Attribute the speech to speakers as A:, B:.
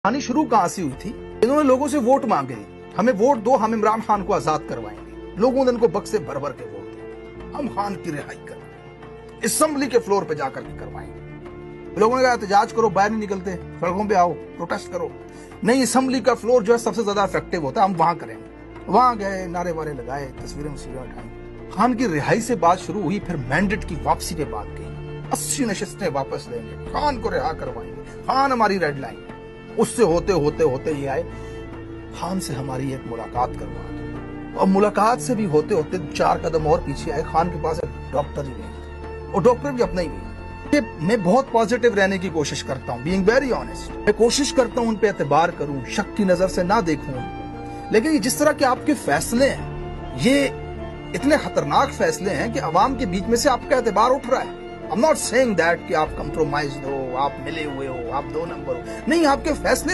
A: कहानी शुरू कहां से हुई थी? इन्होंने लोगों से वोट मांगे, हमें वोट दो, हम इमरान खान को आजाद करवाएंगे। लोगों ने इनको बक्से भर भर के वोट दिए, हम खान की रिहाई करेंगे, असेंबली के फ्लोर पे जाकर के करवाएंगे। लोगों ने कहा एहतजाज करो, बाहर नहीं निकलते, सड़कों पे आओ, प्रोटेस्ट करो। नहीं, असेंबली का फ्लोर जो है सबसे ज्यादा इफेक्टिव होता है, हम वहां करेंगे। वहां गए, नारे वारे लगाए, तस्वीरें उठाई। खान की रिहाई से बात शुरू हुई, फिर मैंडेट की वापसी पे बात गई। 80 नशिस्तें वापस लेंगे, खान को रिहा करवाएंगे, खान हमारी रेड लाइन। उससे होते होते होते ये आए, खान से हमारी एक मुलाकात करवा दो। और मुलाकात से भी होते होते 4 कदम और पीछे आए, खान के पास एक डॉक्टर ही नहीं, और डॉक्टर भी अपना ही नहीं। मैं बहुत पॉजिटिव रहने की कोशिश करता हूँ, बीइंग वेरी ऑनेस्ट। मैं कोशिश करता हूँ उन पे एतबार करूँ, शक की नजर से ना देखूं। लेकिन जिस तरह के आपके फैसले हैं, ये इतने खतरनाक फैसले हैं कि अवाम के बीच में से आपका एतबार उठ रहा है। I'm not saying that कि आप कंप्रोमाइज हो, आप मिले हुए हो, आप 2 नंबर हो। नहीं, आपके फैसले